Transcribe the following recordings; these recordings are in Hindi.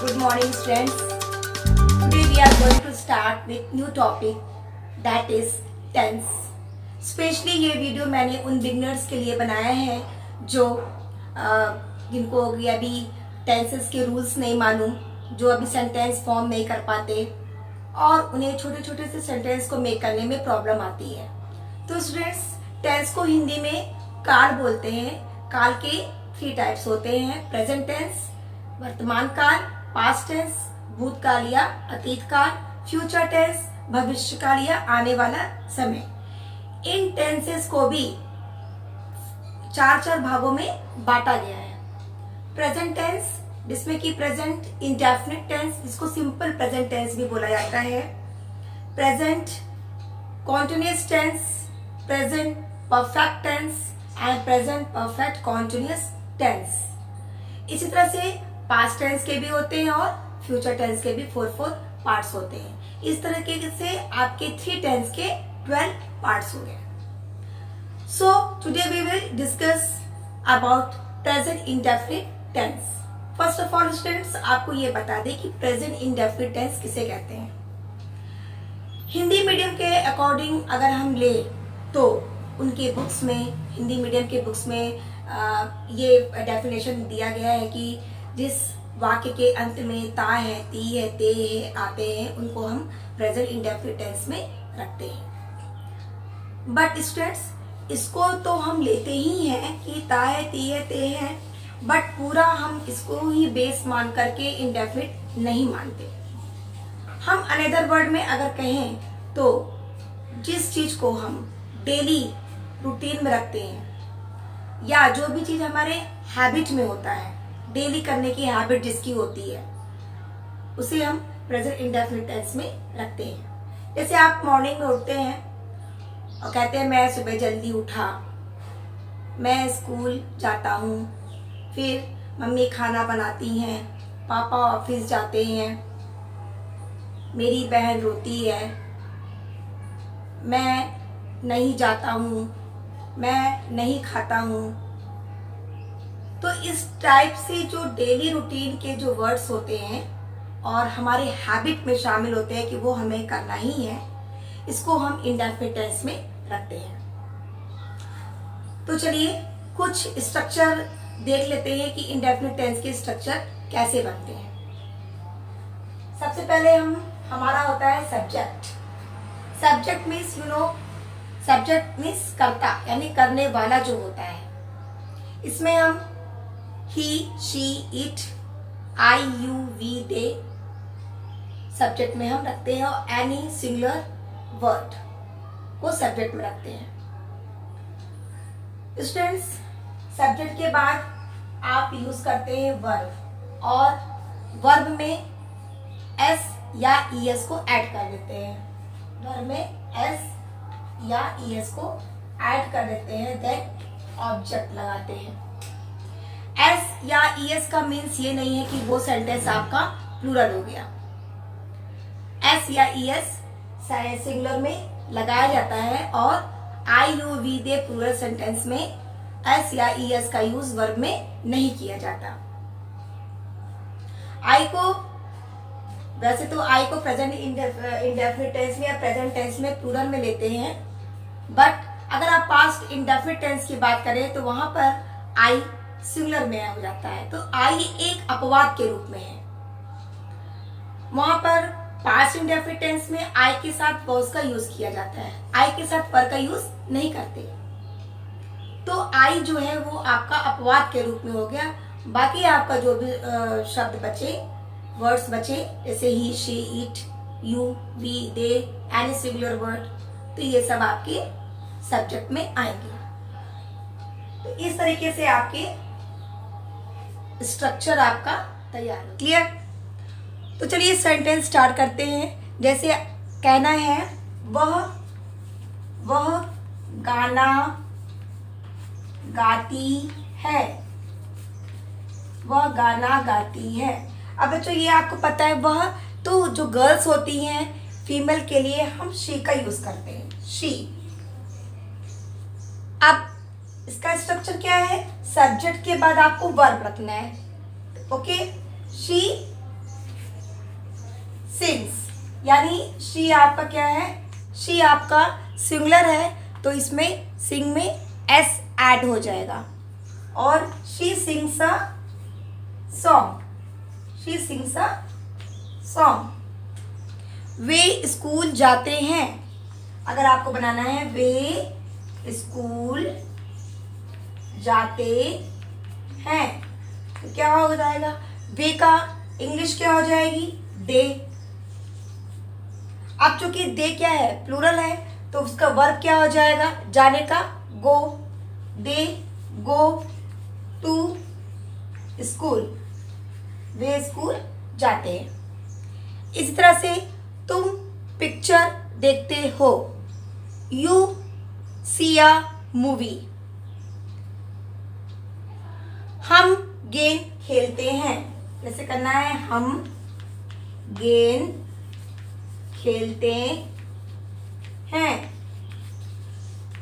Good morning, students. Today we are going to start with new topic that is tense. Specially ये वीडियो मैंने उन बिगनर्स के लिए बनाया है जो जिनको अभी टेंसेस के रूल्स नहीं मालूम, जो अभी सेंटेंस फॉर्म नहीं कर पाते और उन्हें छोटे छोटे से सेंटेंस को मेक करने में प्रॉब्लम आती है। तो स्टूडेंट्स, टेंस को हिंदी में काल बोलते हैं। काल के 3 टाइप्स होते हैं: प्रेजेंट टेंस, वर्तमान काल, पास्ट टेंस, भूतकाल या अतीत काल, फ्यूचर टेंस, भविष्य काल या आने वाला समय। इन टेंसेस को भी 4 भागों में बांटा गया है। प्रेजेंट टेंस, जिसमें कि प्रेजेंट इंडेफिनिट टेंस, जिसको सिंपल प्रेजेंट टेंस भी बोला जाता है, present continuous tense, present perfect tense and present perfect continuous tense. इसी तरह से पास्ट टेंस के भी होते हैं और फ्यूचर टेंस के भी 4 पार्ट्स होते हैं। इस तरीके से आपके 3 टेंस के 12 पार्ट्स हो गए। So today we will discuss about present indefinite tense. First of all students, आपको ये बता दें कि प्रेजेंट इंडेफिनिट टेंस किसे कहते हैं। हिंदी मीडियम के अकॉर्डिंग अगर हम ले तो उनके बुक्स में, हिंदी मीडियम के बुक्स में ये डेफिनेशन दिया गया है कि जिस वाक्य के अंत में ता है, ती है, ते है आते हैं, उनको हम प्रेजेंट इंडेफिनिट टेंस में रखते हैं। बट स्टूडेंट्स, इसको तो हम लेते ही हैं कि ता है, ती है, ते है, बट पूरा हम इसको ही बेस मान करके इंडेफिनिट नहीं मानते। हम अनदर वर्ड में अगर कहें तो जिस चीज को हम डेली रूटीन में रखते हैं या जो भी चीज हमारे हैबिट में होता है, डेली करने की हैबिट जिसकी होती है, उसे हम प्रेजेंट इंडेफिनिट टेंस में रखते हैं। जैसे आप मॉर्निंग में उठते हैं और कहते हैं मैं सुबह जल्दी उठा, मैं स्कूल जाता हूँ, फिर मम्मी खाना बनाती हैं, पापा ऑफिस जाते हैं, मेरी बहन रोती है, मैं नहीं जाता हूँ, मैं नहीं खाता हूँ। तो इस टाइप से जो डेली रूटीन के जो वर्ड्स होते हैं और हमारे हैबिट में शामिल होते हैं कि वो हमें करना ही है, इसको हम इंडेफिनिट टेंस में रखते हैं। तो चलिए कुछ स्ट्रक्चर देख लेते हैं कि इंडेफिनिट टेंस के स्ट्रक्चर कैसे बनते हैं। सबसे पहले हमारा होता है subject. Subject means subject means कर्ता, यानी करने वाला जो होता है। इसमें हम he, she, it, I, you, we, they subject में हम रखते हैं और एनी सिंगुलर वर्ड को सब्जेक्ट में रखते हैं। स्टूडेंट्स, सब्जेक्ट के बाद आप यूज करते हैं वर्ब और वर्ब में एस या ईएस को ऐड कर देते हैं। वर्ब में एस या ईएस को ऐड कर देते हैं, देन ऑब्जेक्ट लगाते हैं। एस या ईएस का मीन्स ये नहीं है कि वो सेंटेंस आपका प्लूरल हो गया। एस या ईएस सिंगुलर में लगाया जाता है और I, you, we, they plural sentence में एस या ईएस का यूज वर्ब में नहीं किया जाता। आई को वैसे तो आई को प्रेजेंट इंडेफिनिट टेंस में या प्रेजेंट टेंस में प्लूरल में लेते हैं, बट अगर आप पास्ट इंडेफिनिट टेंस की बात करें तो वहां पर आई सिंगुलर में हो जाता है। तो आई एक अपवाद के रूप में है। वहां पर पास्ट इंडेफिनिट टेंस में आई के साथ वर्स का यूज किया जाता है, आई के साथ पर का यूज नहीं करते। तो आई जो है वो आपका अपवाद के रूप में हो गया। बाकी आपका जो भी शब्द बचे, वर्ड्स बचे, जैसे he, she, it, you, we, they, any singular word, तो ये सब आपके सब्जेक्ट में आएंगे। तो इस तरीके से आपके स्ट्रक्चर आपका तैयार हो। क्लियर? तो चलिए सेंटेंस स्टार्ट करते हैं। जैसे कहना है वह गाना गाती है, वह गाना गाती है। अब बच्चों ये आपको पता है, वह तो जो गर्ल्स होती हैं फीमेल के लिए हम शी का यूज करते हैं, शी। अब इसका स्ट्रक्चर क्या है? सब्जेक्ट के बाद आपको वर्ब रखना है। ओके, शी सिंग्स, यानी शी आपका क्या है, शी आपका सिंगुलर है तो इसमें सिंग में एस ऐड हो जाएगा और she sings a song, she sings a song. Way school जाते हैं, अगर आपको बनाना है वे स्कूल जाते हैं तो क्या हो जाएगा, वे का इंग्लिश क्या हो जाएगी, दे। अब चूंकि दे क्या है, प्लूरल है, तो उसका वर्ब क्या हो जाएगा, जाने का, go. They go to school, वे स्कूल जाते हैं। इसी तरह से तुम पिक्चर देखते हो, यू सी अ मूवी। हम गेम खेलते हैं, जैसे करना है, हम गेम खेलते हैं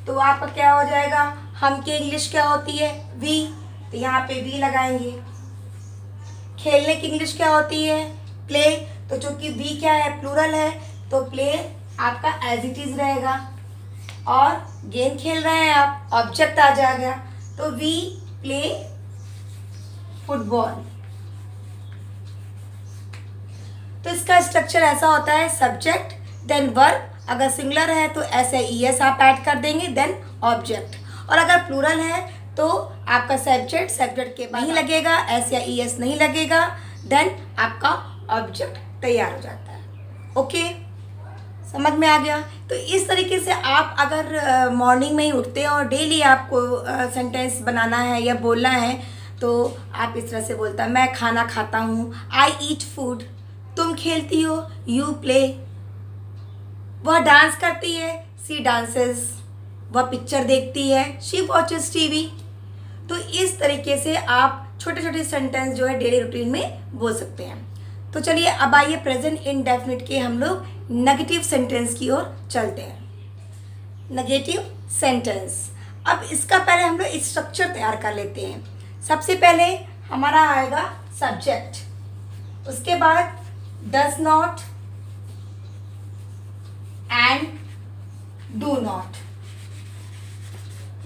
तो आपका क्या हो जाएगा, हम की इंग्लिश क्या होती है, वी, तो यहाँ पे वी लगाएंगे। खेलने की इंग्लिश क्या होती है, प्ले, तो चूंकि वी क्या है, प्लूरल है, तो प्ले आपका एज इट इज रहेगा। और गेम खेल रहे हैं आप, ऑब्जेक्ट आ जाएगा, तो वी प्ले फुटबॉल। तो इसका स्ट्रक्चर ऐसा होता है, सब्जेक्ट देन वर्ब, अगर सिंगुलर है तो ऐसे ईएस आप ऐड कर देंगे, देन ऑब्जेक्ट, और अगर प्लूरल है तो आपका सब्जेक्ट, सब्जेक्ट के बाद नहीं लगेगा, एस या ईएस नहीं लगेगा, देन आपका ऑब्जेक्ट तैयार हो जाता है। ओके, समझ में आ गया। तो इस तरीके से आप अगर मॉर्निंग में ही उठते हैं और डेली आपको सेंटेंस बनाना है या बोलना है तो आप इस तरह से बोलता है, मैं खाना खाता हूँ, आई ईट फूड। तुम खेलती हो, यू प्ले। वह डांस करती है, सी डांसेस। वह पिक्चर देखती है, शी वॉचेस टीवी। तो इस तरीके से आप छोटे छोटे सेंटेंस जो है डेली रूटीन में बोल सकते हैं। तो चलिए अब आइए प्रेजेंट इंडेफिनिट के हम लोग नेगेटिव सेंटेंस की ओर चलते हैं। नेगेटिव सेंटेंस, अब इसका पहले हम लोग स्ट्रक्चर तैयार कर लेते हैं। सबसे पहले हमारा आएगा सब्जेक्ट, उसके बाद does not and do not.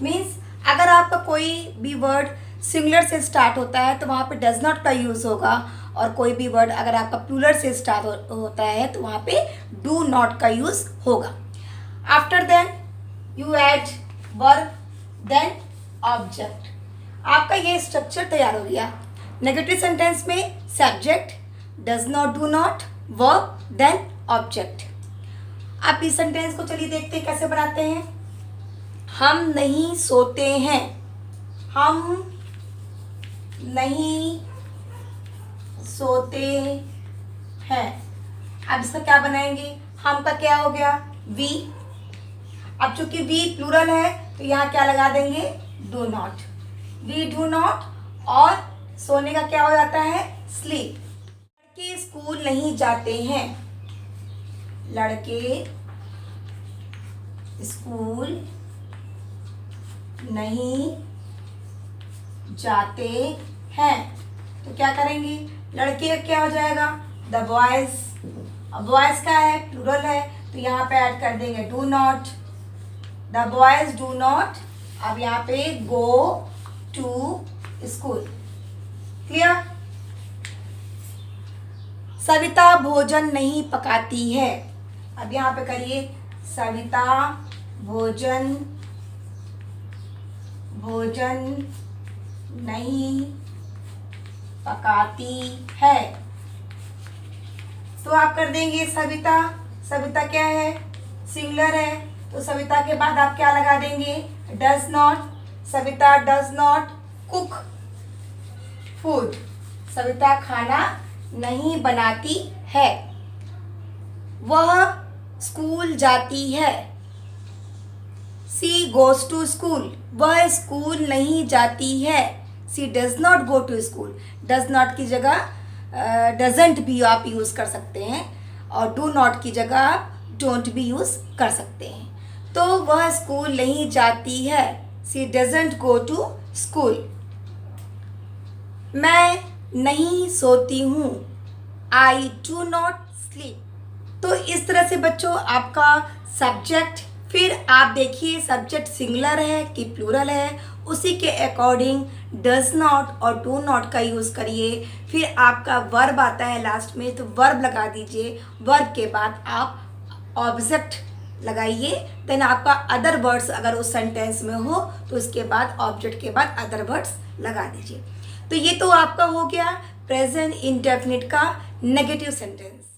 Means अगर आपका कोई भी वर्ड सिंगुलर से स्टार्ट होता है तो वहाँ पे डज नॉट का यूज़ होगा, और कोई भी वर्ड अगर आपका प्लूरल से स्टार्ट होता है तो वहाँ पे डू नॉट का यूज़ होगा। After then you add verb then object. आपका ये स्ट्रक्चर तैयार हो गया। नेगेटिव सेंटेंस में subject, does not, do not, verb then object. आप इस सेंटेंस को चलिए देखते हैं कैसे बनाते हैं। हम नहीं सोते हैं, हम नहीं सोते हैं। अब इसका क्या बनाएंगे, हम का क्या हो गया, वी। अब चूंकि वी प्लूरल है तो यहाँ क्या लगा देंगे, do not. We do not, और सोने का क्या हो जाता है, स्लीप। लड़के स्कूल नहीं जाते हैं, लड़के स्कूल नहीं जाते हैं तो क्या करेंगे, लड़के का क्या हो जाएगा, द बॉयज। अब बॉयज का है, प्लूरल है, तो यहाँ पे ऐड कर देंगे do not. The boys do not. अब यहाँ पे go to school. Clear. Savita भोजन नहीं पकाती है। अब यहाँ पे करिए, सविता भोजन नहीं पकाती है तो आप कर देंगे सविता। सविता क्या है, सिंगुलर है, तो सविता के बाद आप क्या लगा देंगे, does not. Savita does not cook food. Savita खाना नहीं बनाती है। वह स्कूल जाती है, सी गोज टू स्कूल। वह स्कूल नहीं जाती है, she does not go to school. Does not की जगह डजेंट भी आप यूज़ कर सकते हैं, और डू नॉट की जगह आप डोंट भी यूज़ कर सकते हैं। तो वह स्कूल नहीं जाती है, सी डजेंट गो टू स्कूल। मैं नहीं सोती हूँ, आई डू नॉट स्लीप। तो इस तरह से बच्चों आपका सब्जेक्ट, फिर आप देखिए सब्जेक्ट सिंगुलर है कि प्लूरल है, उसी के अकॉर्डिंग डज नॉट और डू नॉट का यूज़ करिए। फिर आपका वर्ब आता है लास्ट में, तो वर्ब लगा दीजिए। वर्ब के बाद आप ऑब्जेक्ट लगाइए, देन आपका अदर वर्ड्स अगर उस सेंटेंस में हो तो उसके बाद ऑब्जेक्ट के बाद अदर वर्ड्स लगा दीजिए। तो ये तो आपका हो गया प्रेजेंट इंडेफिनिट का नेगेटिव सेंटेंस।